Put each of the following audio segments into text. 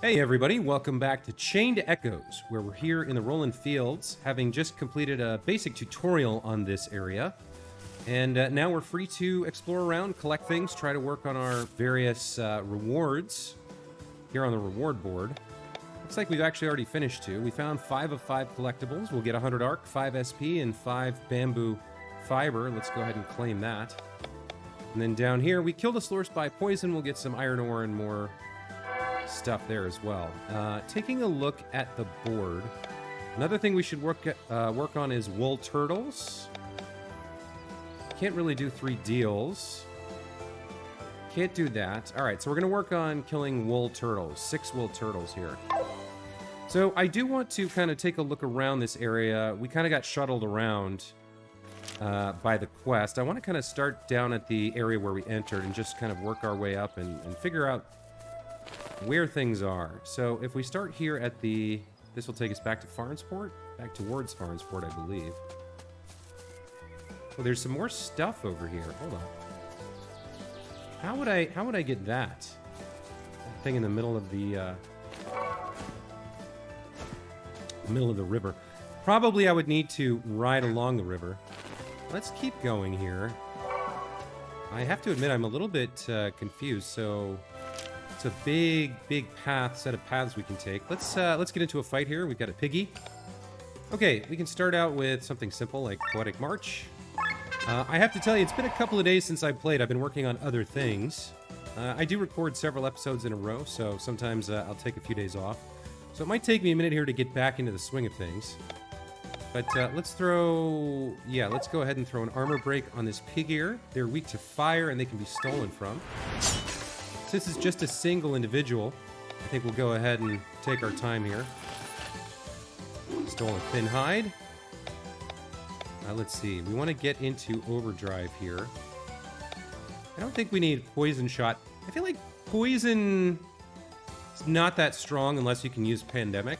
Hey everybody, welcome back to Chained Echoes, where we're here in the Rohlan Fields, having just completed a basic tutorial on this area. And now we're free to explore around, collect things, try to work on our various rewards here on the reward board. Looks like we've actually already finished 2. We found 5 of 5 collectibles. We'll get 100 arc, 5 SP, and 5 bamboo fiber. Let's go ahead and claim that. And then down here, we killed a Slurse by poison. We'll get some iron ore and more stuff there as well. Taking a look at the board, another thing we should work on is wool turtles. Can't really do 3 deals. Can't do that. All right, so we're going to work on killing wool turtles. 6 wool turtles here. So I do want to kind of take a look around this area. We kind of got shuttled around by the quest. I want to kind of start down at the area where we entered and just kind of work our way up and figure out where things are. So if we start here at the... This will take us back to Farnsport? Back towards Farnsport, I believe. Oh, there's some more stuff over here. Hold on. How would I get that? That thing in the middle of the river. Probably I would need to ride along the river. Let's keep going here. I have to admit I'm a little bit confused, so... It's a big set of paths we can take. Let's get into a fight here. We've got a piggy. Okay, we can start out with something simple like Poetic March. I have to tell you, it's been a couple of days since I played. I've been working on other things. I do record several episodes in a row, so sometimes I'll take a few days off. So it might take me a minute here to get back into the swing of things. But let's go ahead and throw an armor break on this pig ear. They're weak to fire and they can be stolen from. This is just a single individual. I think we'll go ahead and take our time here. Stole a thin hide. Let's see. We want to get into overdrive here. I don't think we need poison shot. I feel like poison is not that strong unless you can use pandemic.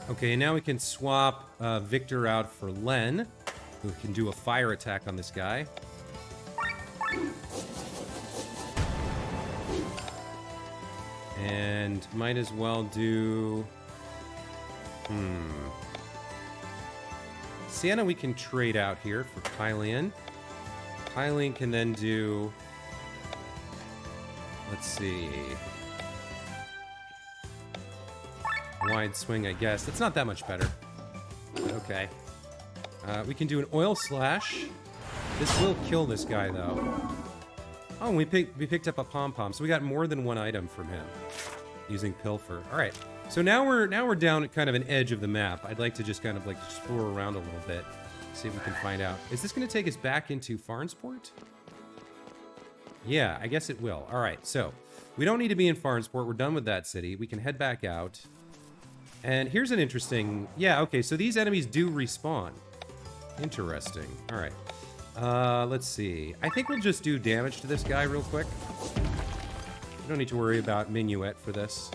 Okay, now we can swap Victor out for Len, who can do a fire attack on this guy. And might as well do... Sienna we can trade out here for Kylian. Kylian can then do... Let's see... Wide swing, I guess. That's not that much better. Okay. We can do an oil slash. This will kill this guy, though. Oh, we picked up a pom-pom, so we got more than one item from him using Pilfer. All right. So now we're down at kind of an edge of the map. I'd like to just kind of like explore around a little bit, see if we can find out. Is this going to take us back into Farnsport? Yeah, I guess it will. All right. So we don't need to be in Farnsport. We're done with that city. We can head back out. And here's an interesting... Yeah, okay, so these enemies do respawn. Interesting. All right. Let's see. I think we'll just do damage to this guy real quick. We don't need to worry about Minuet for this.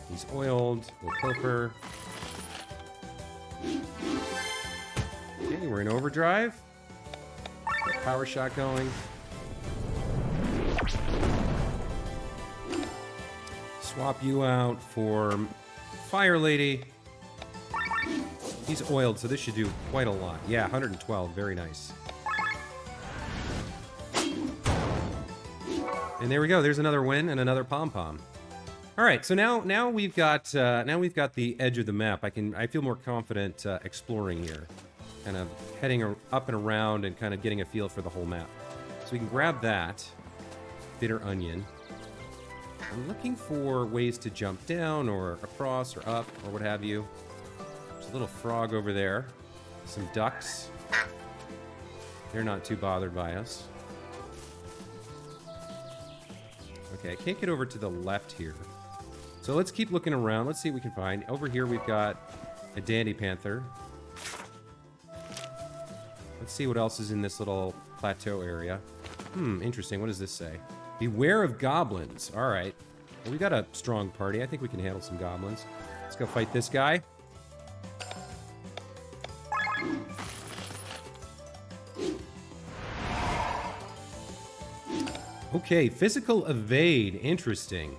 He's oiled. We'll Pilfer. Okay, we're in overdrive. Power shot going. Swap you out for Fire Lady. He's oiled, so this should do quite a lot. Yeah, 112. Very nice. And there we go. There's another win and another pom-pom. All right, so now we've got the edge of the map. I feel more confident exploring here, kind of heading up and around and kind of getting a feel for the whole map. So we can grab that bitter onion. I'm looking for ways to jump down or across or up or what have you. There's a little frog over there. Some ducks. They're not too bothered by us. Okay, I can't get over to the left here. So let's keep looking around. Let's see what we can find. Over here we've got a dandy panther. Let's see what else is in this little plateau area. Interesting. What does this say? Beware of goblins. All right. Well, we got a strong party. I think we can handle some goblins. Let's go fight this guy. Okay, physical evade. Interesting.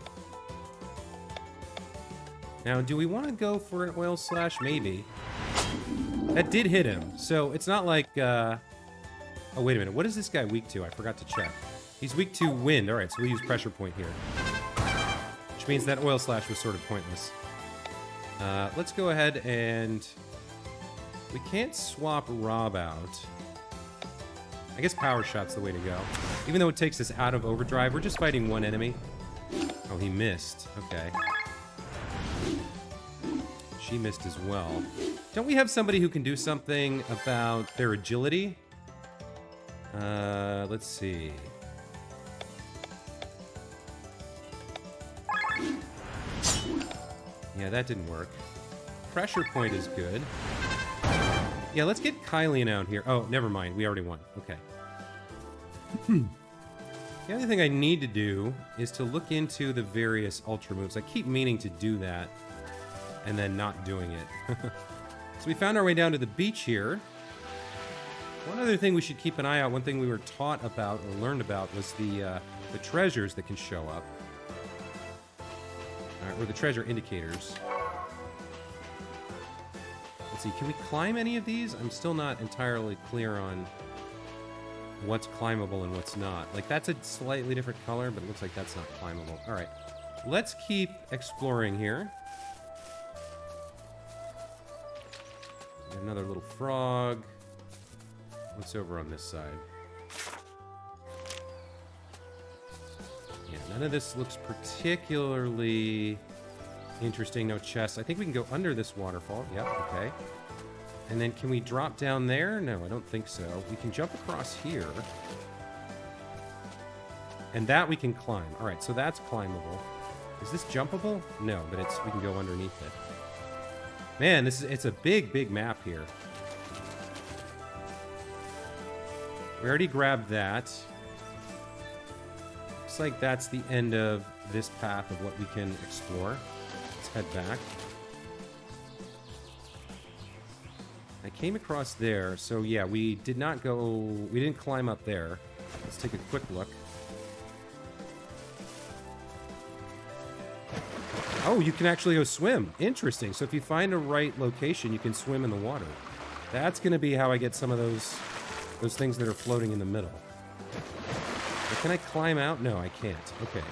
Now, do we want to go for an oil slash? Maybe. That did hit him, so it's not like... Oh, wait a minute. What is this guy weak to? I forgot to check. He's weak to wind. All right, so we'll use pressure point here. Which means that oil slash was sort of pointless. Let's go ahead and... We can't swap Rob out. I guess power shot's the way to go. Even though it takes us out of overdrive, we're just fighting one enemy. Oh, he missed. Okay. She missed as well. Don't we have somebody who can do something about their agility? Let's see. Yeah, that didn't work. Pressure point is good. Yeah, let's get Kylian out here. Oh, never mind. We already won. Okay. The only thing I need to do is to look into the various ultra moves. I keep meaning to do that and then not doing it. So we found our way down to the beach here. One other thing we should keep an eye out, one thing we were taught about or learned about was the treasures that can show up. Or the treasure indicators. Let's see, can we climb any of these? I'm still not entirely clear on what's climbable and what's not. Like, that's a slightly different color, but it looks like that's not climbable. All right, let's keep exploring here. Another little frog. What's over on this side? Yeah, none of this looks particularly interesting. No chests. I think we can go under this waterfall. Yep, okay. And then can we drop down there? No, I don't think so. We can jump across here. And that we can climb. All right, so that's climbable. Is this jumpable? No, but we can go underneath it. Man, it's a big map here. We already grabbed that. Looks like that's the end of this path of what we can explore. Let's head back. I came across there, so yeah, we didn't climb up there. Let's take a quick look. Oh, you can actually go swim. Interesting. So if you find a right location, you can swim in the water. That's going to be how I get some of those things that are floating in the middle. But can I climb out? No, I can't. Okay.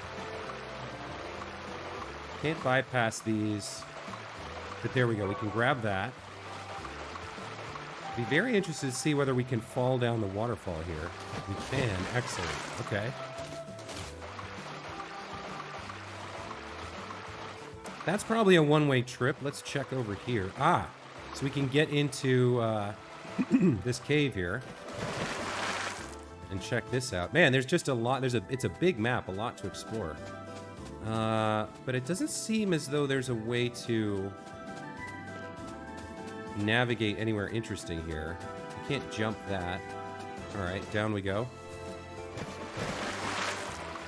Can't bypass these. But there we go. We can grab that. Be very interested to see whether we can fall down the waterfall here. We can. Excellent. Okay. That's probably a one-way trip. Let's check over here. Ah, so we can get into this cave here and check this out. Man, there's just a lot. It's a big map, a lot to explore. But it doesn't seem as though there's a way to navigate anywhere interesting here. You can't jump that. All right, down we go.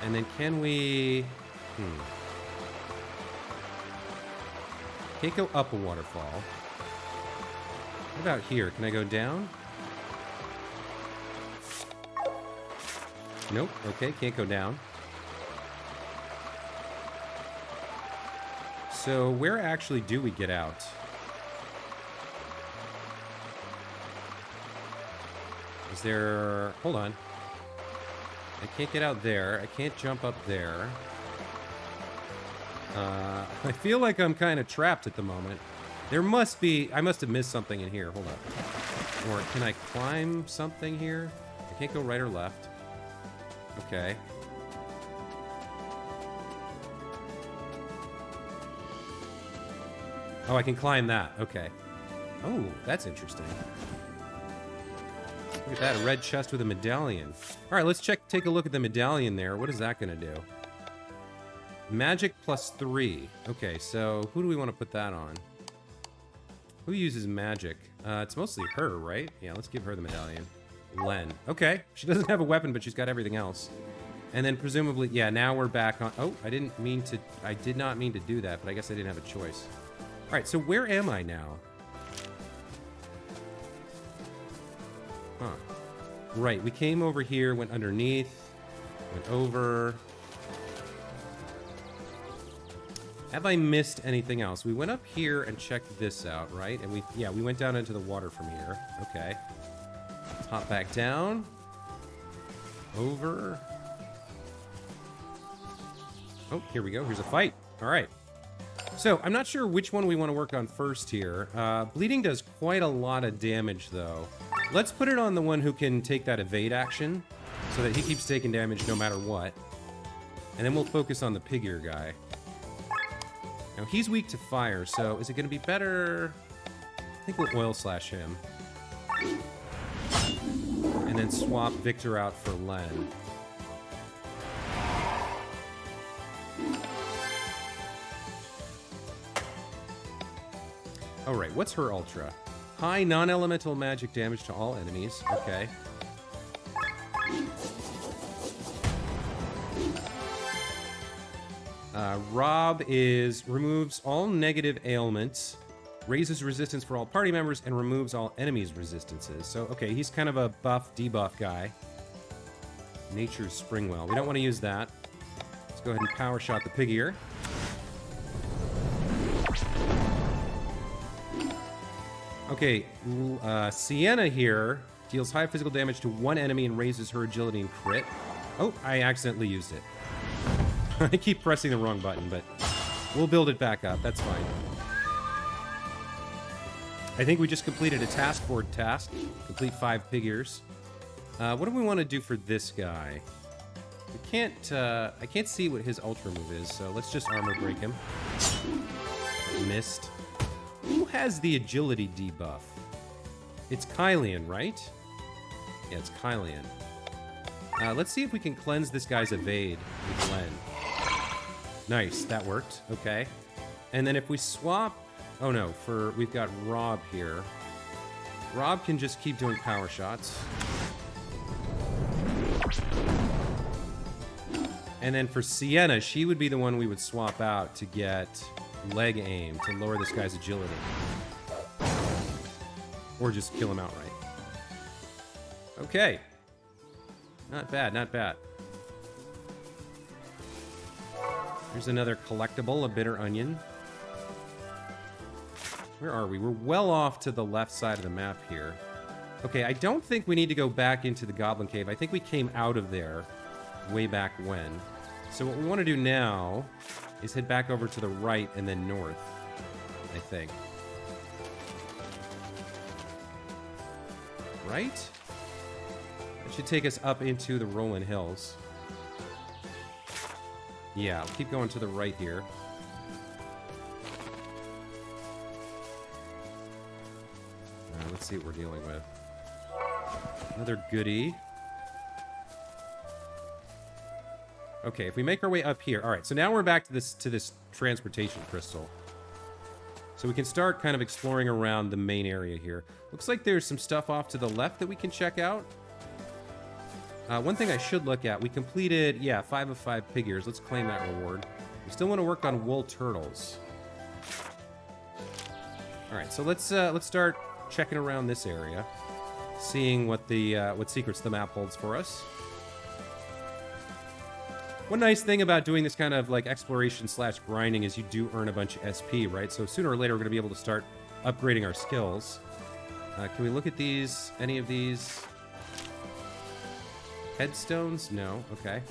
And then can we... Can't go up a waterfall. What about here? Can I go down? Nope. Okay, can't go down. So where actually do we get out? Is there... Hold on. I can't get out there. I can't jump up there. I feel like I'm kind of trapped at the moment. There must be... I must have missed something in here. Hold on. Or can I climb something here? I can't go right or left. Okay. Oh, I can climb that. Okay. Oh, that's interesting. Look at that, a red chest with a medallion. All right, let's take a look at the medallion there. What is that going to do? Magic +3. Okay, so who do we want to put that on? Who uses magic? It's mostly her, right? Yeah, let's give her the medallion. Len. Okay, she doesn't have a weapon, but she's got everything else. And then presumably, yeah, now we're back on... Oh, I did not mean to do that, but I guess I didn't have a choice. All right, so where am I now? Huh. Right, we came over here, went underneath. Went over. Have I missed anything else? We went up here and checked this out, right? And we went down into the water from here. Okay. Let's hop back down. Over. Oh, here we go. Here's a fight. All right. So, I'm not sure which one we want to work on first here. Bleeding does quite a lot of damage, though. Let's put it on the one who can take that evade action, so that he keeps taking damage no matter what. And then we'll focus on the pig ear guy. Now, he's weak to fire, so is it going to be better? I think we'll oil slash him. And then swap Victor out for Len. All right, what's her ultra? High non-elemental magic damage to all enemies. Okay. Rob removes all negative ailments, raises resistance for all party members, and removes all enemies' resistances. So, okay, he's kind of a buff, debuff guy. Nature's Springwell. We don't want to use that. Let's go ahead and power shot the pig ear. Okay, Sienna here deals high physical damage to one enemy and raises her agility and crit. Oh, I accidentally used it. I keep pressing the wrong button, but we'll build it back up. That's fine. I think we just completed a task board task. Complete 5 pig ears. What do we want to do for this guy? We can't, I can't see what his ultra move is, so let's just armor break him. Missed. Who has the agility debuff? It's Kylian, right? Yeah, it's Kylian. Let's see if we can cleanse this guy's evade with Len. Nice, that worked. Okay. And then if we swap... Oh no, we've got Rob here. Rob can just keep doing power shots. And then for Sienna, she would be the one we would swap out to get leg aim to lower this guy's agility. Or just kill him outright. Okay. Not bad, not bad. Here's another collectible, a bitter onion. Where are we? We're well off to the left side of the map here. Okay, I don't think we need to go back into the Goblin Cave. I think we came out of there way back when. So what we want to do now is head back over to the right and then north, I think. Right? That should take us up into the Rohlan Hills. Yeah, I'll keep going to the right here. Let's see what we're dealing with. Another goodie. Okay, if we make our way up here. All right, so now we're back to this transportation crystal. So we can start kind of exploring around the main area here. Looks like there's some stuff off to the left that we can check out. One thing I should look at, we completed, 5 of 5 pig ears. Let's claim that reward. We still want to work on wool turtles. All right, so let's start checking around this area, seeing what secrets the map holds for us. One nice thing about doing this kind of like exploration / grinding is you do earn a bunch of SP, right? So sooner or later we're going to be able to start upgrading our skills. Can we look at these? Any of these? Headstones? No. Okay.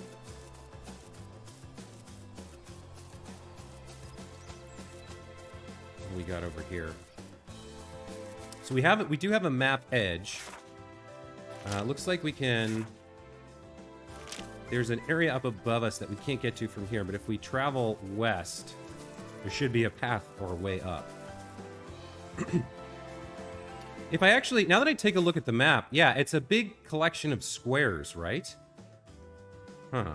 What do we got over here? So we do have a map edge. Looks like we can... There's an area up above us that we can't get to from here, but if we travel west, there should be a path or a way up. If I actually... Now that I take a look at the map, yeah, it's a big collection of squares, right? Huh.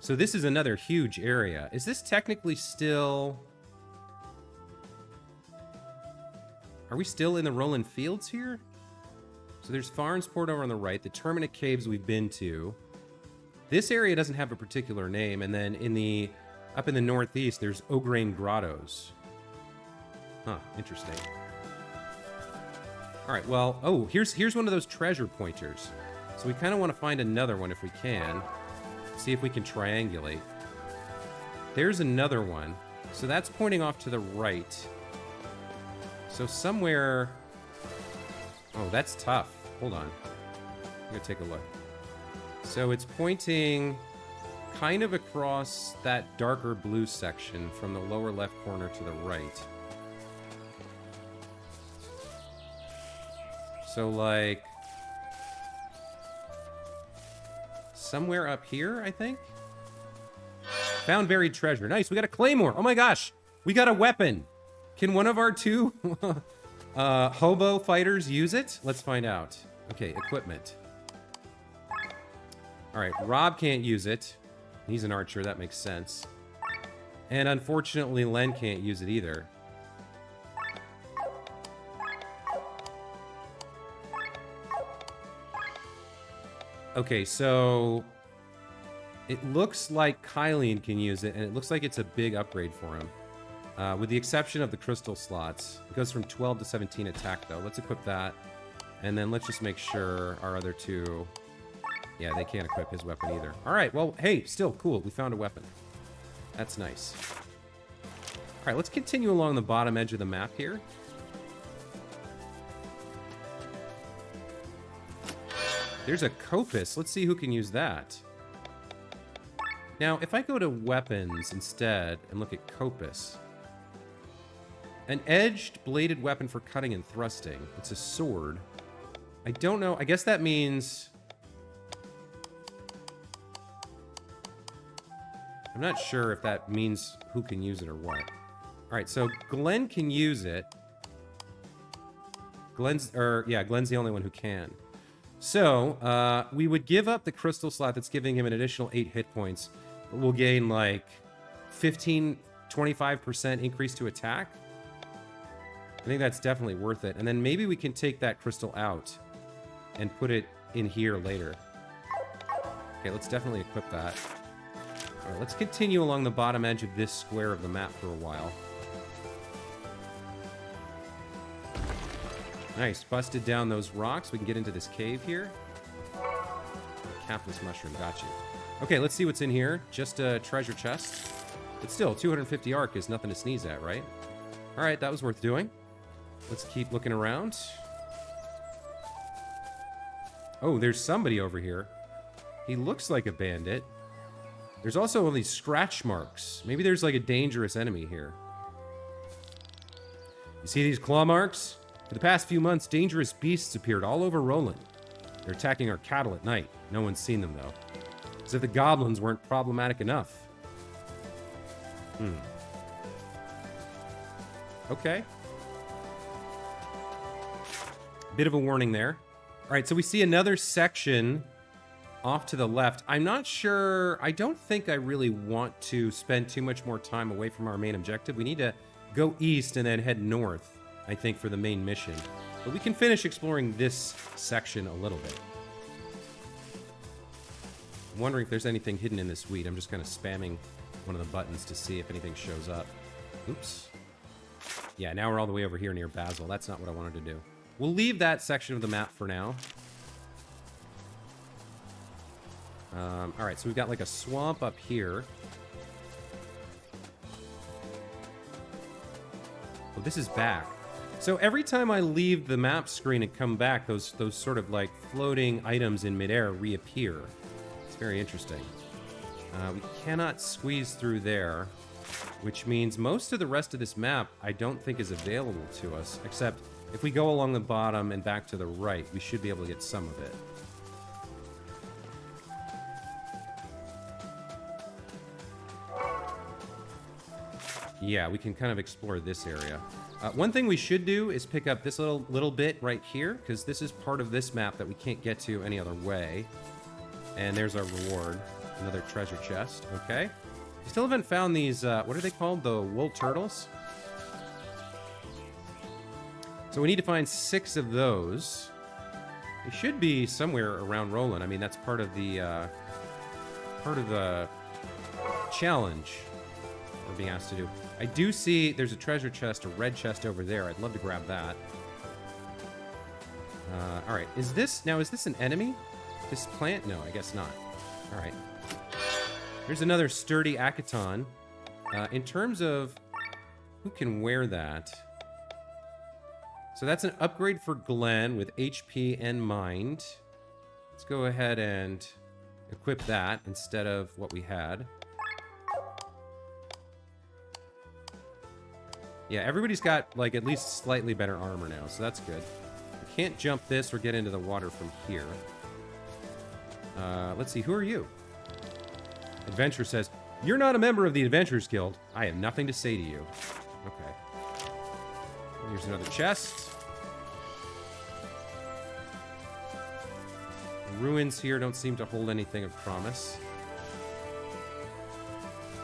So this is another huge area. Is this technically still... Are we still in the Rohlan Fields here? So there's Farnsport over on the right, the Terminate Caves we've been to. This area doesn't have a particular name, and then up in the northeast, there's O'Grain Grottos. Huh, interesting. All right, well, oh, here's one of those treasure pointers. So we kind of want to find another one if we can. See if we can triangulate. There's another one. So that's pointing off to the right. So somewhere... Oh, that's tough. Hold on. I'm going to take a look. So it's pointing kind of across that darker blue section from the lower left corner to the right. So, like... somewhere up here, I think? Found buried treasure. Nice, we got a claymore. Oh my gosh, we got a weapon. Can one of our two hobo fighters use it? Let's find out. Okay, equipment. All right, Rob can't use it. He's an archer, that makes sense. And unfortunately, Len can't use it either. Okay, so it looks like Kylian can use it, and it looks like it's a big upgrade for him. With the exception of the crystal slots. It goes from 12 to 17 attack, though. Let's equip that. And then let's just make sure our other two... Yeah, they can't equip his weapon either. All right, well, hey, still cool. We found a weapon. That's nice. All right, let's continue along the bottom edge of the map here. There's a Copus. Let's see who can use that. Now, if I go to weapons instead and look at Copus, an edged bladed weapon for cutting and thrusting. It's a sword. I don't know. I guess that means... I'm not sure if that means who can use it or what. All right, so Glenn can use it. Glenn's the only one who can. So, we would give up the crystal slot that's giving him an additional 8 hit points. But we'll gain, like, 25% increase to attack. I think that's definitely worth it. And then maybe we can take that crystal out and put it in here later. Okay, let's definitely equip that. All right, let's continue along the bottom edge of this square of the map for a while. Nice, busted down those rocks. We can get into this cave here. Capless mushroom, got you. Okay, let's see what's in here. Just a treasure chest. But still, 250 arc is nothing to sneeze at, right? All right, that was worth doing. Let's keep looking around. Oh, there's somebody over here. He looks like a bandit. There's also all these scratch marks. Maybe there's like a dangerous enemy here. You see these claw marks? For the past few months, dangerous beasts appeared all over Rohlan. They're attacking our cattle at night. No one's seen them, though. As if the goblins weren't problematic enough. Okay. Bit of a warning there. All right, so we see another section off to the left. I'm not sure. I don't think I really want to spend too much more time away from our main objective. We need to go east and then head north, I think, for the main mission. But we can finish exploring this section a little bit. I'm wondering if there's anything hidden in this wheat. I'm just kind of spamming one of the buttons to see if anything shows up. Oops. Yeah, now we're all the way over here near Basil. That's not what I wanted to do. We'll leave that section of the map for now. All right, so we've got like a swamp up here. Oh, this is back. So every time I leave the map screen and come back, those sort of like floating items in midair reappear. It's very interesting. We cannot squeeze through there, which means most of the rest of this map I don't think is available to us, except if we go along the bottom and back to the right, we should be able to get some of it. Yeah, we can kind of explore this area. One thing we should do is pick up this little bit right here, because this is part of this map that we can't get to any other way. And there's our reward. Another treasure chest. Okay. We still haven't found these, what are they called? The wool turtles? So we need to find 6 of those. They should be somewhere around Rohlan. I mean, that's part of the challenge we're being asked to do. I do see there's a treasure chest, a red chest over there. I'd love to grab that. All right, is this an enemy? this plant? No, I guess not. All right. Here's another sturdy Akaton. In terms of who can wear that, so that's an upgrade for Glenn with HP and Mind. Let's go ahead and equip that instead of what we had. Yeah, everybody's got, like, at least slightly better armor now, so that's good. We can't jump this or get into the water from here. Let's see, who are you? Adventure says, you're not a member of the Adventurers Guild. I have nothing to say to you. Okay. Here's another chest. The ruins here don't seem to hold anything of promise.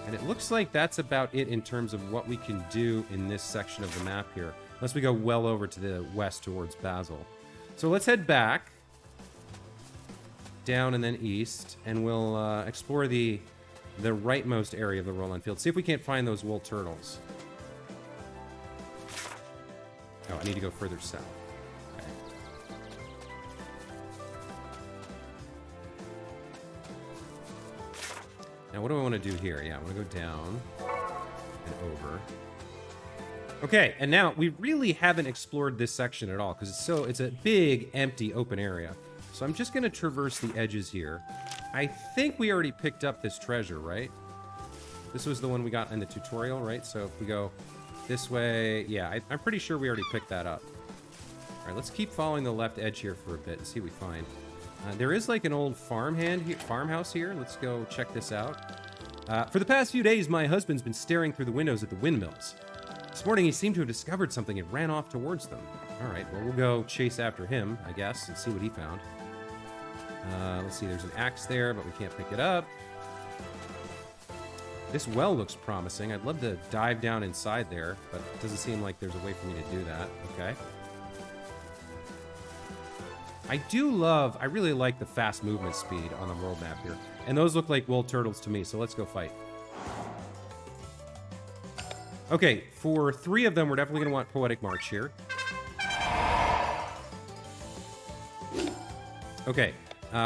And it looks like that's about it in terms of what we can do in this section of the map here. Unless we go well over to the west towards Basel. So let's head back. Down and then east. And we'll explore the rightmost area of the Rohlan Fields. See if we can't find those wool turtles. Oh, I need to go further south. Okay. Now, what do I want to do here? Yeah, I want to go down and over. Okay, and now we really haven't explored this section at all because it's a big, empty, open area. So I'm just going to traverse the edges here. I think we already picked up this treasure, right? This was the one we got in the tutorial, right? So if we go this way, yeah, I'm pretty sure we already picked that up. All right, let's keep following the left edge here for a bit and see what we find. There is like an old farmhouse here. Let's go check this out. For the past few days, my husband's been staring through the windows at the windmills. This morning, he seemed to have discovered something and ran off towards them. All right, well, we'll go chase after him, I guess, and see what he found. Let's see, there's an axe there, but we can't pick it up. This well looks promising. I'd love to dive down inside there, but it doesn't seem like there's a way for me to do that. Okay. I really like the fast movement speed on the world map here. And those look like wool turtles to me, so let's go fight. Okay, for 3 of them, we're definitely going to want Poetic March here. Okay,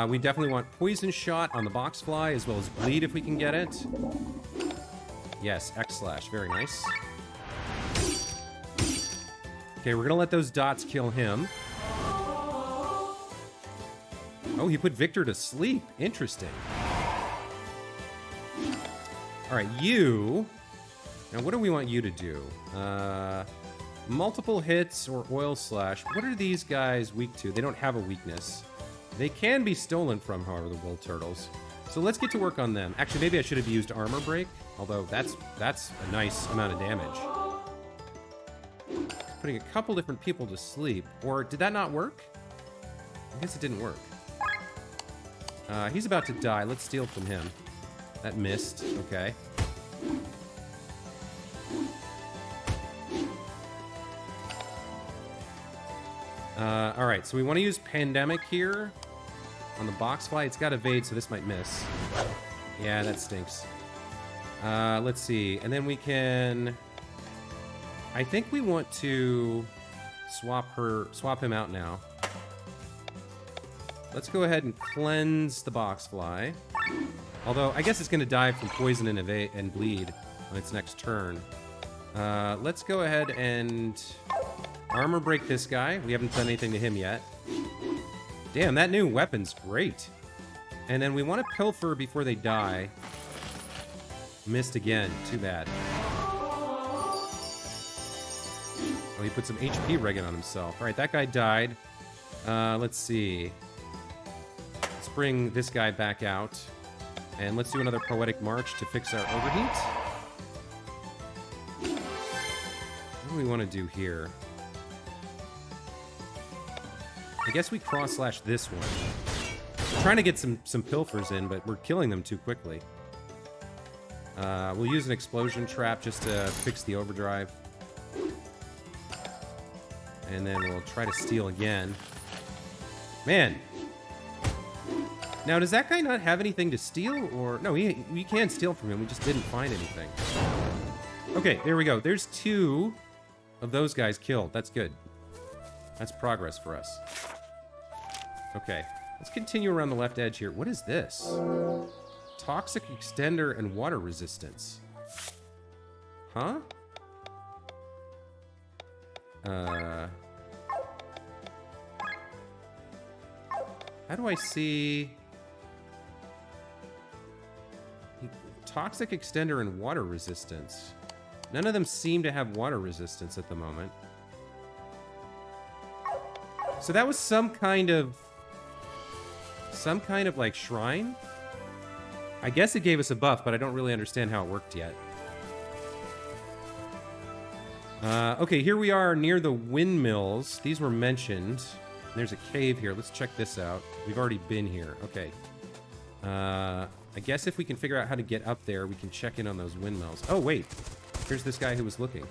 we definitely want Poison Shot on the Boxfly, as well as Bleed if we can get it. Yes, X-Slash, very nice. Okay, we're going to let those dots kill him. Oh, he put Victor to sleep. Interesting. All right, you... Now, what do we want you to do? Multiple hits or Oil Slash. What are these guys weak to? They don't have a weakness. They can be stolen from, however, the wool turtles. So let's get to work on them. Actually, maybe I should have used Armor Break, although that's a nice amount of damage. Putting a couple different people to sleep. Or did that not work? I guess it didn't work. He's about to die. Let's steal from him. That missed. Okay. All right, so we want to use Pandemic here on the Boxfly. It's got Evade, so this might miss. Yeah, that stinks. Let's see. And then we can... I think we want to swap him out now. Let's go ahead and cleanse the Boxfly. Although, I guess it's going to die from Poison and Evade and Bleed on its next turn. Let's go ahead and Armor Break this guy. We haven't done anything to him yet. Damn, that new weapon's great. And then we want to Pilfer before they die. Missed again. Too bad. Oh, he put some HP regging on himself. All right, that guy died. Let's see. Let's bring this guy back out. And let's do another Poetic March to fix our overheat. What do we want to do here? I guess we cross-slash this one. We're trying to get some pilfers in, but we're killing them too quickly. We'll use an explosion trap just to fix the overdrive. And then we'll try to steal again. Man. Now, does that guy not have anything to steal? Or no, we can steal from him. We just didn't find anything. Okay, there we go. There's 2 of those guys killed. That's good. That's progress for us. Okay. Let's continue around the left edge here. What is this? Toxic extender and water resistance. Huh? How do I see... Toxic extender and water resistance. None of them seem to have water resistance at the moment. So that was some kind of like shrine. I guess it gave us a buff, but I don't really understand how it worked yet. Okay, here we are near the windmills. These were mentioned. There's a cave here. Let's check this out. We've already been here. Okay. I guess if we can figure out how to get up there, we can check in on those windmills. Oh, wait. Here's this guy who was looking.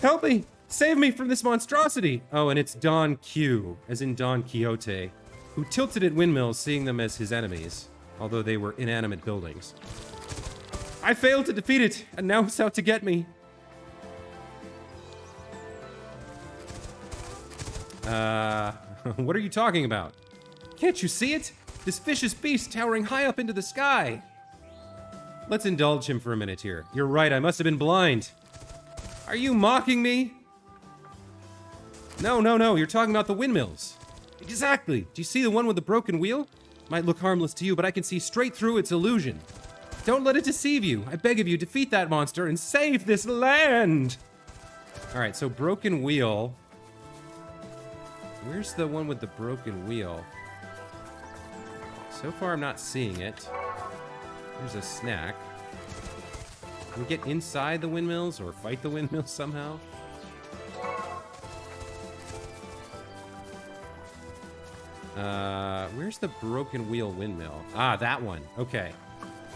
Help me! Save me from this monstrosity! Oh, and it's Don Q, as in Don Quixote, who tilted at windmills, seeing them as his enemies, although they were inanimate buildings. I failed to defeat it, and now it's out to get me. What are you talking about? Can't you see it? This vicious beast towering high up into the sky. Let's indulge him for a minute here. You're right, I must have been blind. Are you mocking me? No, you're talking about the windmills. Exactly. Do you see the one with the broken wheel? Might look harmless to you, but I can see straight through its illusion. Don't let it deceive you. I beg of you, defeat that monster and save this land. All right, so broken wheel. Where's the one with the broken wheel? So far, I'm not seeing it. There's a snack. Can we get inside the windmills or fight the windmills somehow? Where's the broken wheel windmill? Ah, that one. Okay.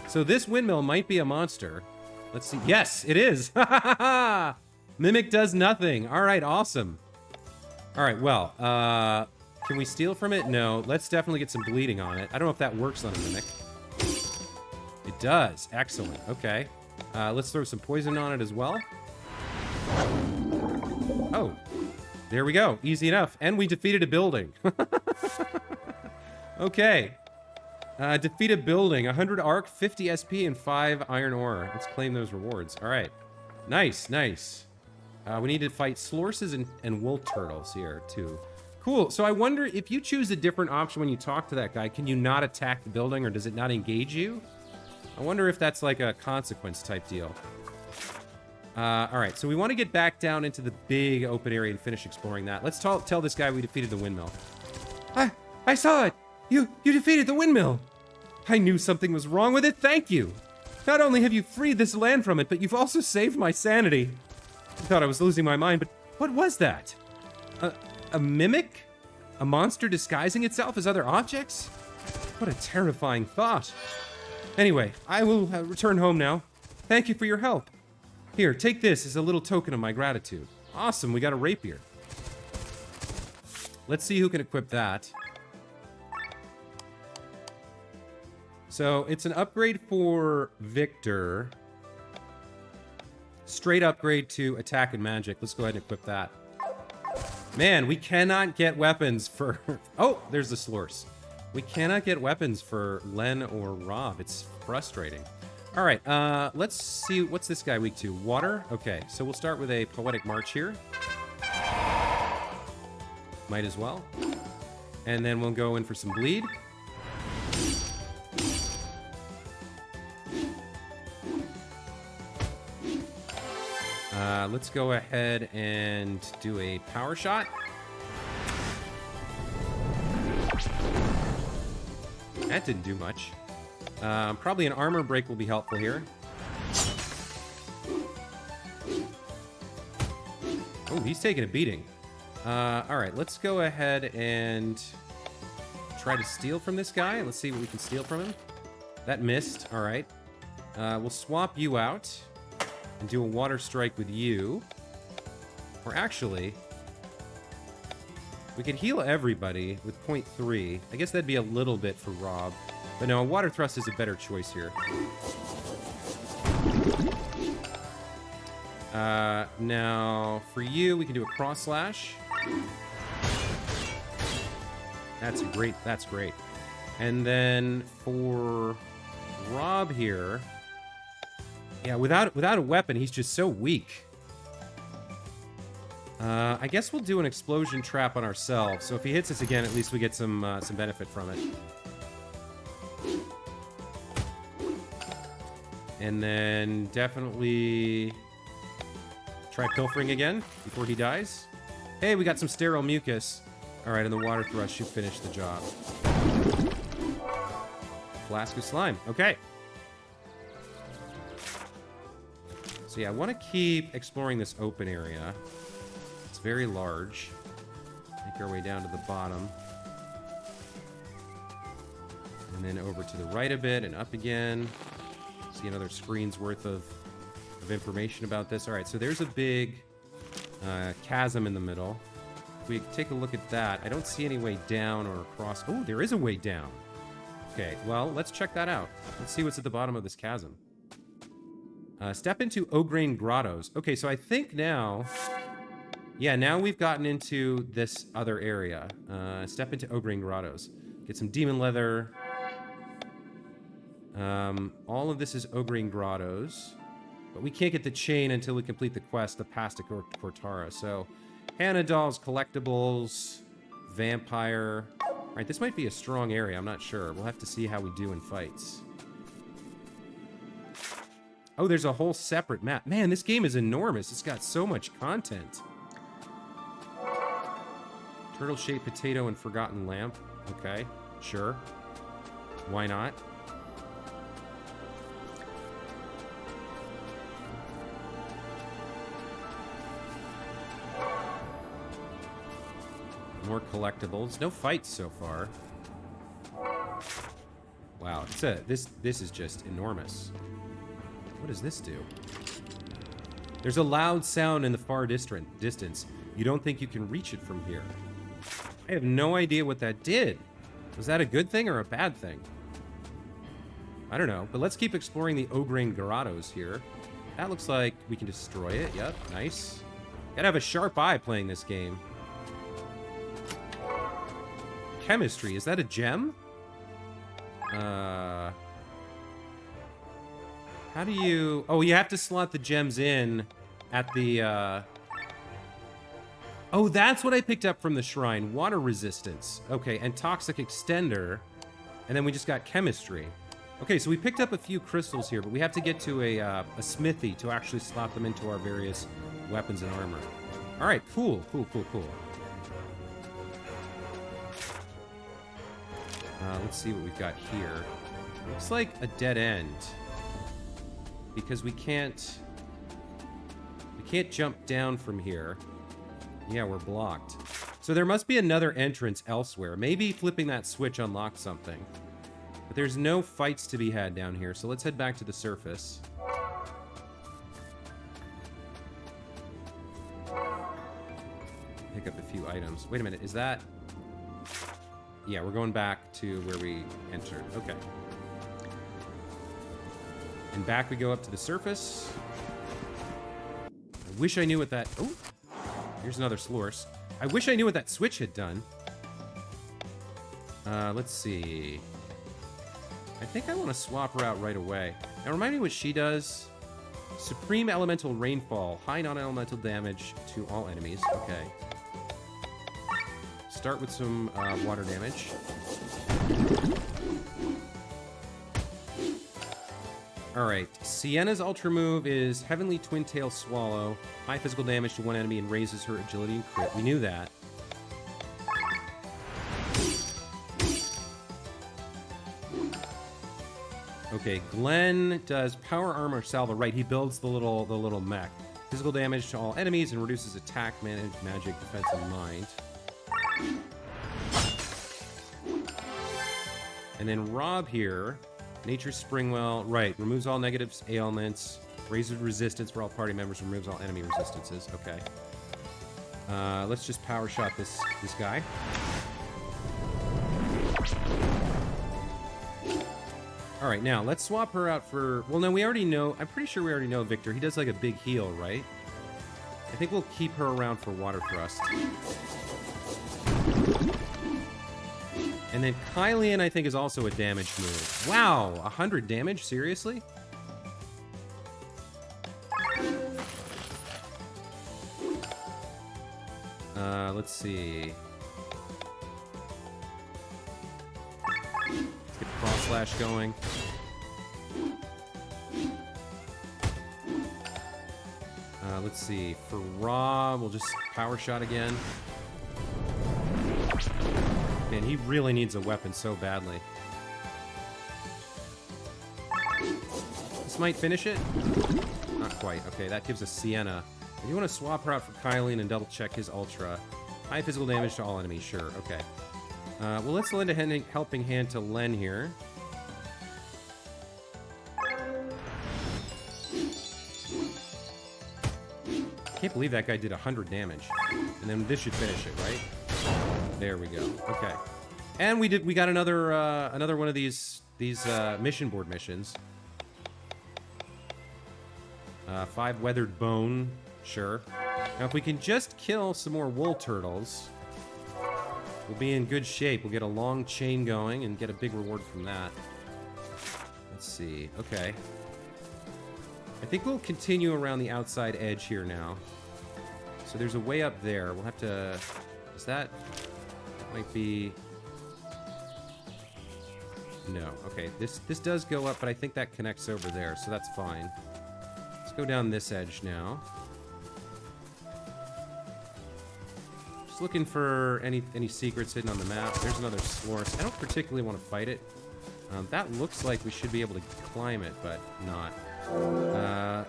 So this windmill might be a monster. Let's see. Yes, it is. Mimic does nothing. All right, awesome. All right, well, can we steal from it? No. Let's definitely get some bleeding on it. I don't know if that works on a Mimic. It does. Excellent. Okay. Let's throw some poison on it as well. Oh. There we go. Easy enough. And we defeated a building. Okay. Defeat a building. 100 arc, 50 SP, and 5 iron ore. Let's claim those rewards. All right. Nice, nice. We need to fight slorses and wool turtles here, too. Cool. So I wonder if you choose a different option when you talk to that guy, can you not attack the building, or does it not engage you? I wonder if that's like a consequence type deal. All right, so we want to get back down into the big open area and finish exploring that. Let's tell this guy we defeated the windmill. I saw it! You defeated the windmill! I knew something was wrong with it, thank you! Not only have you freed this land from it, but you've also saved my sanity. I thought I was losing my mind, but what was that? A mimic? A monster disguising itself as other objects? What a terrifying thought. Anyway, I will return home now. Thank you for your help. Here, take this as a little token of my gratitude. Awesome, we got a rapier. Let's see who can equip that. So, it's an upgrade for Victor. Straight upgrade to attack and magic. Let's go ahead and equip that. Man, we cannot get weapons for... Oh, there's the slurs. We cannot get weapons for Len or Rob. It's frustrating. All right, let's see. What's this guy weak to? Water? Okay, so we'll start with a Poetic March here. Might as well. And then we'll go in for some bleed. Let's go ahead and do a power shot. That didn't do much. Probably an armor break will be helpful here. Oh, he's taking a beating. All right, let's go ahead and try to steal from this guy. Let's see what we can steal from him. That missed. All right. We'll swap you out and do a water strike with you. Or actually, we could heal everybody with 0.3. I guess that'd be a little bit for Rob. But no, a water thrust is a better choice here. Now, for you, we can do a cross slash. That's great. That's great. And then for Rob here, yeah, without a weapon, he's just so weak. I guess we'll do an explosion trap on ourselves. So if he hits us again, at least we get some benefit from it. And then definitely try pilfering again before he dies. Hey, we got some sterile mucus. All right, and the water thrust should finish the job. Flask of slime. Okay. So yeah, I want to keep exploring this open area. It's very large. Make our way down to the bottom. And then over to the right a bit and up again. See another screen's worth of information about this. All right, so there's a big chasm in the middle. If we take a look at that, I don't see any way down or across. Oh, there is a way down. Okay, well, let's check that out. Let's see what's at the bottom of this chasm. Step into O'Grain Grottos. Okay, so I think now... Yeah, now we've gotten into this other area. Step into O'Grain Grottos. Get some demon leather. All of this is O'Grain Grottos. But we can't get the chain until we complete the quest, the Pass to Cortara. So, Hannah Dolls, collectibles, vampire. All right, this might be a strong area. I'm not sure. We'll have to see how we do in fights. Oh, there's a whole separate map. Man, this game is enormous. It's got so much content. Turtle-shaped potato and forgotten lamp. Okay, sure. Why not? More collectibles. No fights so far. Wow, this is just enormous. What does this do? There's a loud sound in the far distance. You don't think you can reach it from here. I have no idea what that did. Was that a good thing or a bad thing? I don't know, but let's keep exploring the O'Grain Grottos here. That looks like we can destroy it. Yep, nice. Gotta have a sharp eye playing this game. Chemistry, is that a gem? How do you... Oh, you have to slot the gems in at the, Oh, that's what I picked up from the shrine. Water resistance. Okay, and toxic extender. And then we just got chemistry. Okay, so we picked up a few crystals here, but we have to get to a smithy to actually slot them into our various weapons and armor. All right, cool. Let's see what we've got here. Looks like a dead end. Because we can't jump down from here. Yeah, we're blocked. So there must be another entrance elsewhere. Maybe flipping that switch unlocks something. But there's no fights to be had down here, so let's head back to the surface. Pick up a few items. Wait a minute, is that... Yeah, we're going back to where we entered. Okay. And back we go up to the surface. I wish I knew what that... Oh! Here's another Slorce. I wish I knew what that switch had done. Let's see. I think I want to swap her out right away. Now, remind me what she does. Supreme Elemental Rainfall. High non-elemental damage to all enemies. Okay. Start with some water damage. Alright, Sienna's Ultra move is Heavenly Twin Tail Swallow. High physical damage to one enemy and raises her agility and crit. We knew that. Okay, Glenn does Power Armor Salvo. Right, he builds the little mech. Physical damage to all enemies and reduces attack, magic, defense, and mind. And then Rob here... Nature's Springwell, right, removes all negative ailments, raises resistance for all party members, removes all enemy resistances. Okay. Let's just power shot this guy. All right, now let's swap her out for... Well, no, we already know... I'm pretty sure we already know Victor. He does like a big heal, right? I think we'll keep her around for Water Thrust. And then Kylian, I think, is also a damage move. Wow, 100 damage? Seriously? Let's see. Let's get Cross Slash going. Let's see. For Rob, we'll just Power Shot again. Man, he really needs a weapon so badly. This might finish it? Not quite. Okay, that gives us Sienna. If you want to swap her out for Kylian and double check his Ultra. High physical damage to all enemies, sure, okay. Well, let's lend a helping hand to Len here. Can't believe that guy did 100 damage. And then this should finish it, right? There we go. Okay. And we got another another one of these mission board missions. 5 weathered bone, sure. Now if we can just kill some more wool turtles, we'll be in good shape. We'll get a long chain going and get a big reward from that. Let's see. Okay. I think we'll continue around the outside edge here now. So there's a way up there. We'll have to... Is that... That might be... No. Okay. This does go up, but I think that connects over there, so that's fine. Let's go down this edge now. Just looking for any secrets hidden on the map. There's another Slorus. I don't particularly want to fight it. That looks like we should be able to climb it, but not.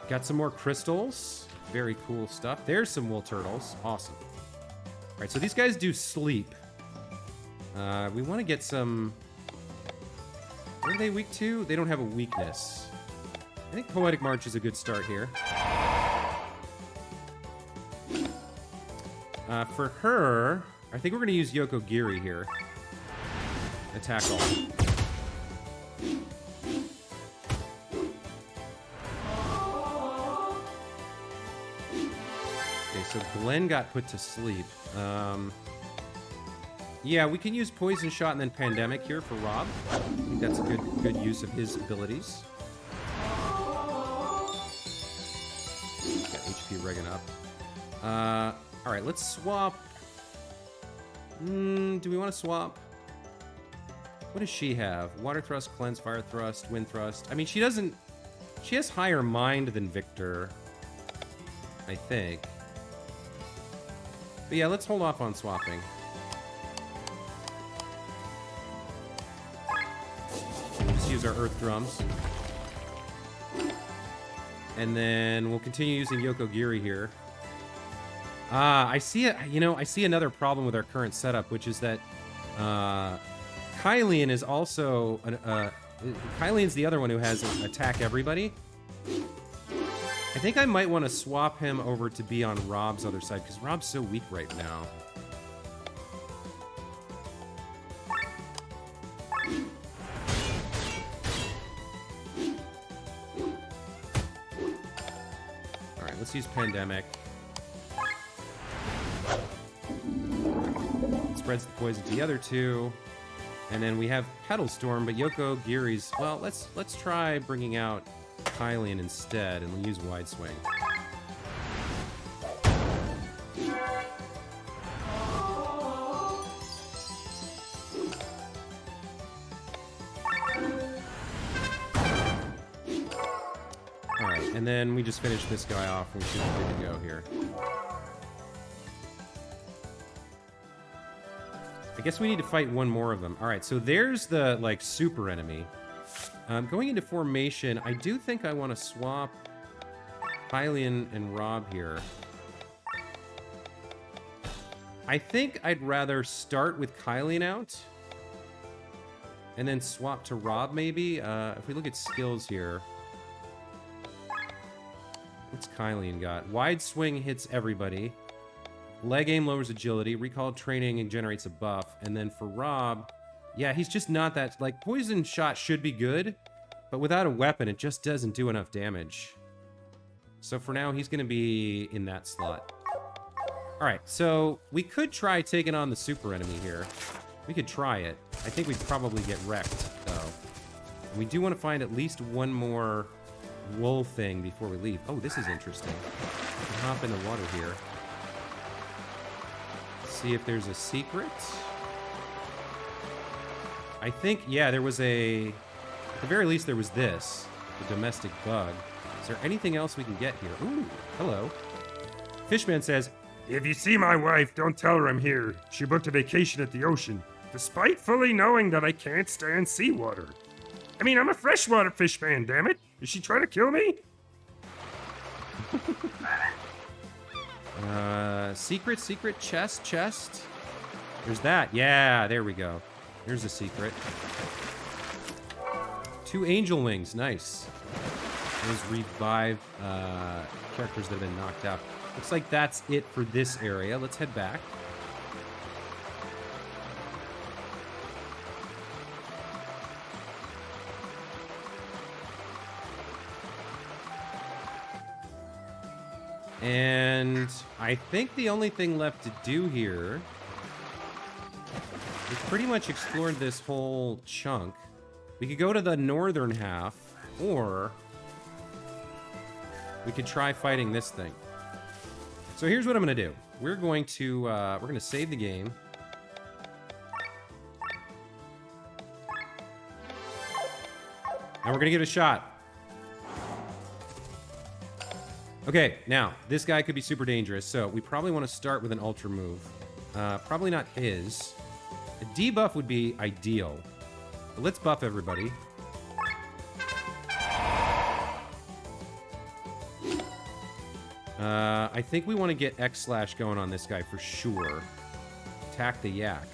Got some more crystals. Very cool stuff. There's some wool turtles. Awesome. All right, so these guys do sleep. We want to get some... What are they weak to? They don't have a weakness. I think Poetic March is a good start here. For her, I think we're going to use Yokogiri here. Attack all. Okay, so Glenn got put to sleep. Yeah, we can use Poison Shot and then Pandemic here for Rob. I think that's a good use of his abilities. Got HP rigging up. Alright, let's swap. Do we want to swap? What does she have? Water Thrust, Cleanse, Fire Thrust, Wind Thrust. I mean, she doesn't... She has higher mind than Victor, I think. But yeah, let's hold off on swapping. Just use our Earth Drums. And then we'll continue using Yokogiri here. I see it. You know, I see another problem with our current setup, which is that Kylian is also Kylian's the other one who has attack everybody. I think I might want to swap him over to be on Rob's other side because Rob's so weak right now. All right, let's use Pandemic. Spreads the poison to the other two, and then we have Petal Storm. But Yokogiri's, well, let's try bringing out Kylian instead, and we'll use Wide Swing. All right, and then we just finish this guy off, and we should be good to go here. I guess we need to fight one more of them. All right, so there's the, like, super enemy. Going into formation, I do think I want to swap Kylian and Rob here. I think I'd rather start with Kylian out and then swap to Rob, maybe. If we look at skills here, what's Kylian got? Wide Swing hits everybody. Leg aim lowers agility. Recall training and generates a buff. And then for Rob, yeah, he's just not that... Like, Poison Shot should be good, but without a weapon, it just doesn't do enough damage. So for now, he's going to be in that slot. All right, so we could try taking on the super enemy here. We could try it. I think we'd probably get wrecked, though. And we do want to find at least one more wool thing before we leave. Oh, this is interesting. We can hop in the water here. See if there's a secret. I think, yeah, there was a... At the very least, there was this. The domestic bug. Is there anything else we can get here? Ooh, hello. Fishman says, If you see my wife, don't tell her I'm here. She booked a vacation at the ocean, despite fully knowing that I can't stand seawater. I mean, I'm a freshwater fish man, damn it. Is she trying to kill me? secret, chest. There's that. Yeah, there we go. Here's a secret. 2 angel wings, nice. Those revive characters that have been knocked out. Looks like that's it for this area. Let's head back. And I think the only thing left to do here... We've pretty much explored this whole chunk. We could go to the northern half, or... we could try fighting this thing. So here's what I'm going to do. We're going to save the game. And we're going to give it a shot. Okay, now, this guy could be super dangerous, so we probably want to start with an ultra move. Probably not his. A debuff would be ideal. But let's buff everybody. I think we want to get X-Slash going on this guy for sure. Attack the yak.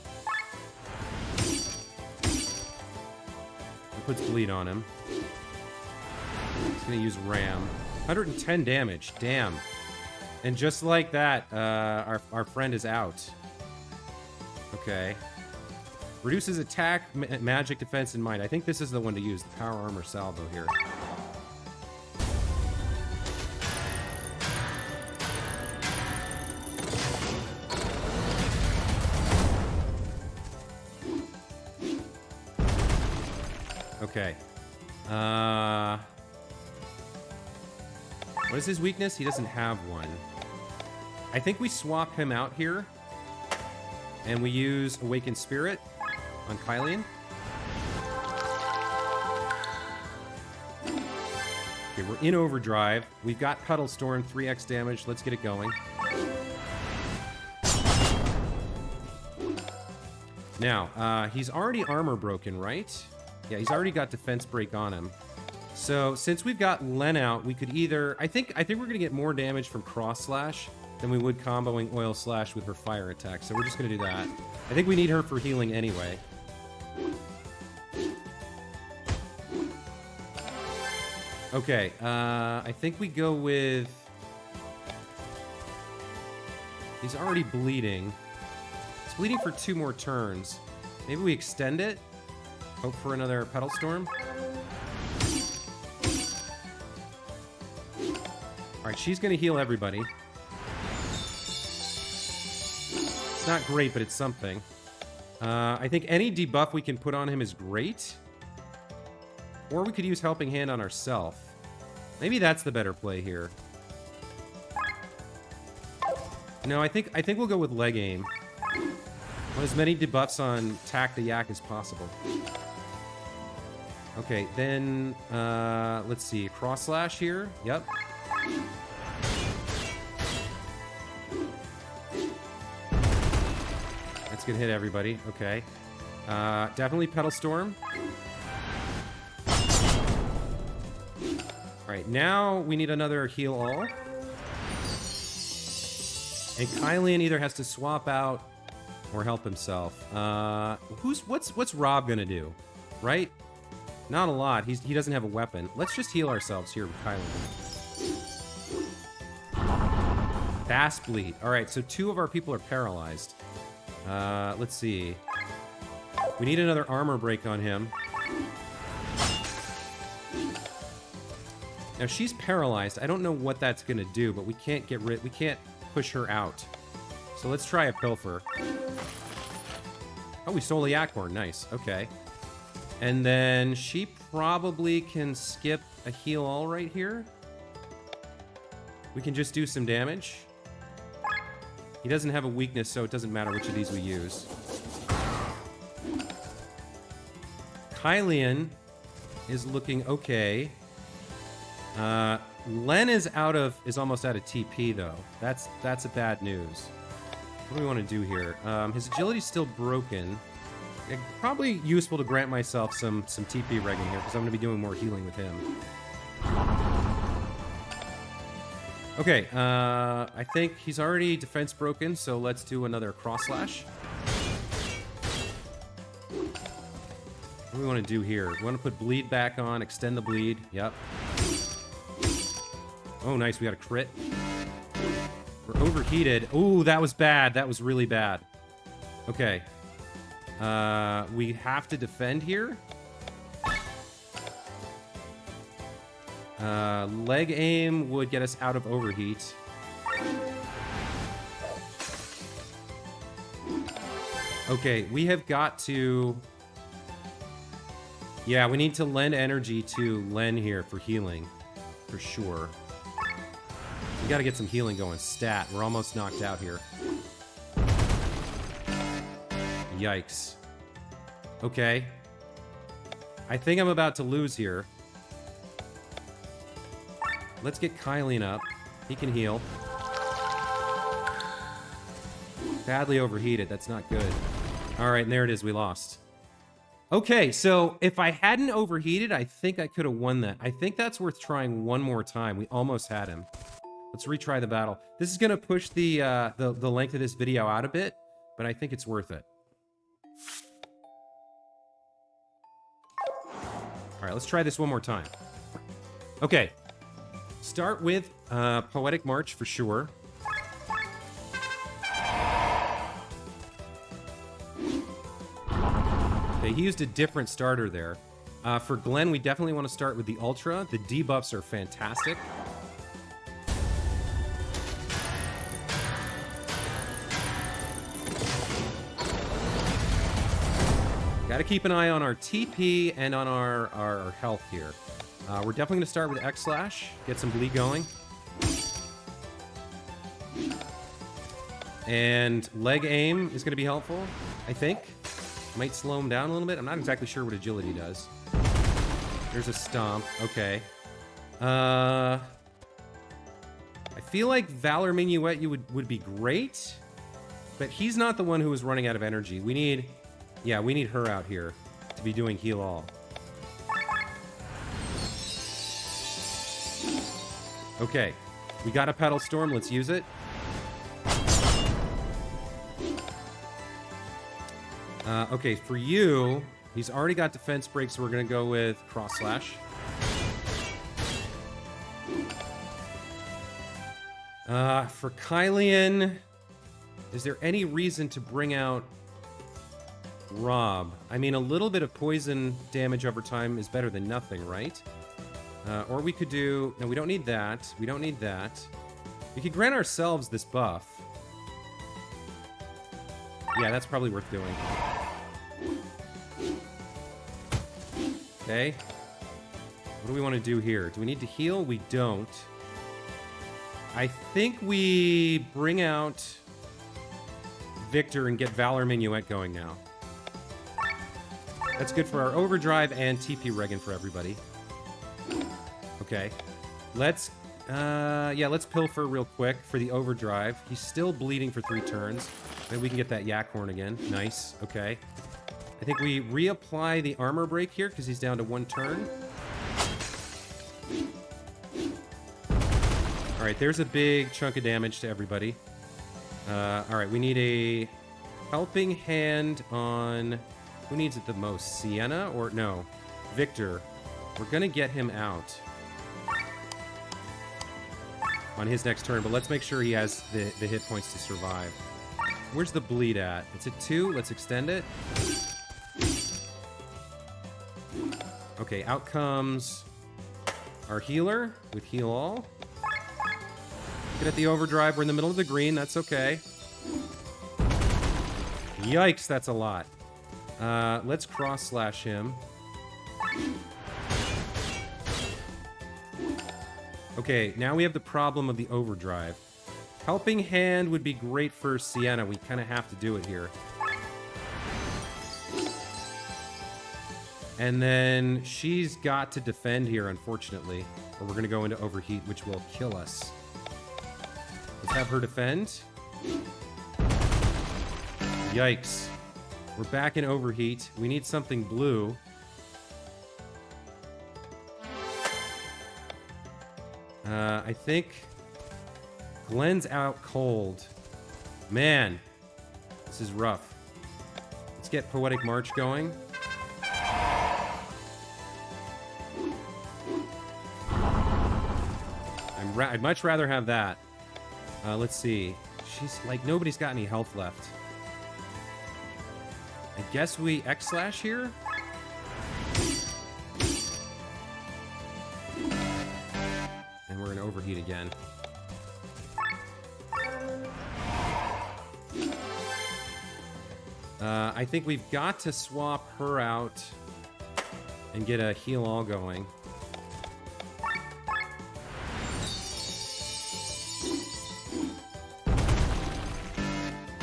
It puts bleed on him. He's going to use Ram. 110 damage. Damn. And just like that, our friend is out. Okay. Reduces attack, magic, defense, and might. I think this is the one to use. The power armor salvo here. Okay. What is his weakness? He doesn't have one. I think we swap him out here. And we use Awakened Spirit on Kylian. Okay, we're in overdrive. We've got Cuddle Storm, 3x damage. Let's get it going. Now, he's already armor broken, right? Yeah, he's already got defense break on him. So, since we've got Len out, we could either... I think we're going to get more damage from Cross Slash than we would comboing Oil Slash with her fire attack. So we're just going to do that. I think we need her for healing anyway. Okay, I think we go with... He's already bleeding. He's bleeding for 2 more turns. Maybe we extend it? Hope for another Petal Storm? Alright, she's going to heal everybody. It's not great, but it's something. I think any debuff we can put on him is great. Or we could use Helping Hand on ourselves. Maybe that's the better play here. No, I think we'll go with Leg Aim. Want as many debuffs on Tack the Yak as possible. Okay, then, let's see. Cross Slash here. Yep. That's gonna hit everybody. Okay. Definitely Petal Storm. Alright, now we need another heal all. And Kylian either has to swap out or help himself. What's Rob gonna do? Right? Not a lot. He doesn't have a weapon. Let's just heal ourselves here with Kylian. Fast bleed. Alright, so 2 of our people are paralyzed. Let's see. We need another armor break on him. Now she's paralyzed. I don't know what that's gonna do, but we can't push her out. So let's try a Pilfer. Oh, we stole a yak horn. Nice. Okay. And then she probably can skip a heal all right here. We can just do some damage. He doesn't have a weakness, so it doesn't matter which of these we use. Kylian is looking okay. Len is almost out of TP though. That's a bad news. What do we want to do here? His agility's still broken. Probably useful to grant myself some TP regging here because I'm going to be doing more healing with him. Okay, I think he's already defense broken, so let's do another cross slash. What do we want to do here? We want to put bleed back on, extend the bleed. Yep. Oh, nice. We got a crit. We're overheated. Ooh, that was bad. That was really bad. Okay. We have to defend here. Leg aim would get us out of overheat. Okay, we have got to... Yeah, we need to lend energy to Len here for healing. For sure. We gotta get some healing going. Stat. We're almost knocked out here. Yikes. Okay. I think I'm about to lose here. Let's get Kylian up. He can heal. Badly overheated. That's not good. All right, and there it is. We lost. Okay, so if I hadn't overheated, I think I could have won that. I think that's worth trying one more time. We almost had him. Let's retry the battle. This is going to push the length of this video out a bit, but I think it's worth it. All right, let's try this one more time. Okay. Start with Poetic March for sure. Okay, he used a different starter there. For Glenn, we definitely want to start with the Ultra. The debuffs are fantastic. Got to keep an eye on our TP and on our health here. We're definitely going to start with X-Slash, get some bleed going. And leg aim is going to be helpful, I think. Might slow him down a little bit. I'm not exactly sure what agility does. There's a stomp. Okay. I feel like Valor Minuet would be great, but he's not the one who is running out of energy. We need her out here to be doing heal all. Okay, we got a Pedal Storm. Let's use it. Okay, for you, he's already got defense break, so we're going to go with Cross Slash. For Kylian, is there any reason to bring out Rob? I mean, a little bit of poison damage over time is better than nothing, right? Or we could do... No, we don't need that. We don't need that. We could grant ourselves this buff. Yeah, that's probably worth doing. Okay. What do we want to do here? Do we need to heal? We don't. I think we bring out Victor and get Valor Minuet going now. That's good for our overdrive and TP Regan for everybody. Okay. Let's pilfer real quick for the overdrive. He's still bleeding for 3 turns. Maybe we can get that yak horn again. Nice. Okay. I think we reapply the armor break here because he's down to 1 turn. All right, there's a big chunk of damage to everybody. All right, we need a helping hand on... Who needs it the most? Sienna or... No, Victor. We're going to get him out on his next turn, but let's make sure he has the hit points to survive. Where's the bleed at? It's at 2. Let's extend it. Okay, out comes our healer with heal all. Get at the overdrive. We're in the middle of the green. That's okay. Yikes, that's a lot. Let's cross slash him. Okay, now we have the problem of the overdrive. Helping Hand would be great for Sienna. We kind of have to do it here. And then she's got to defend here, unfortunately. Or we're going to go into overheat, which will kill us. Let's have her defend. Yikes. We're back in overheat. We need something blue. I think Glenn's out cold. Man, this is rough. Let's get Poetic March going. I'd much rather have that. Let's see. She's like, nobody's got any health left. I guess we X-slash here? And we're in overheat again. I think we've got to swap her out and get a heal all going.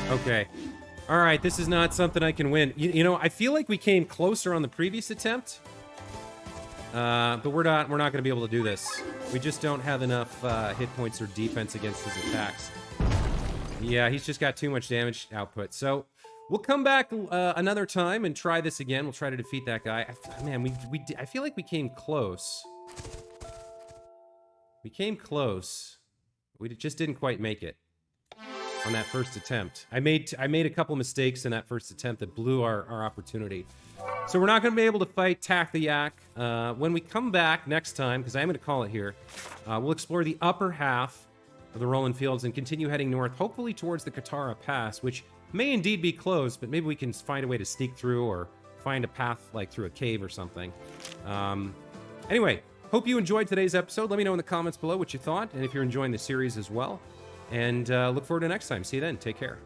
Okay. All right, this is not something I can win. You know, I feel like we came closer on the previous attempt. But we're not going to be able to do this. We just don't have enough hit points or defense against his attacks. Yeah, he's just got too much damage output. So we'll come back another time and try this again. We'll try to defeat that guy. Man, I feel like we came close. We came close. We just didn't quite make it on that first attempt. I made a couple mistakes in that first attempt that blew our opportunity. So we're not going to be able to fight Tack the Yak. When we come back next time, because I'm going to call it here, we'll explore the upper half of the Rohlan Fields and continue heading north, hopefully towards the Katara Pass, which may indeed be closed, but maybe we can find a way to sneak through or find a path like through a cave or something. Anyway, hope you enjoyed today's episode. Let me know in the comments below what you thought, and if you're enjoying the series as well. And look forward to next time. See you then. Take care.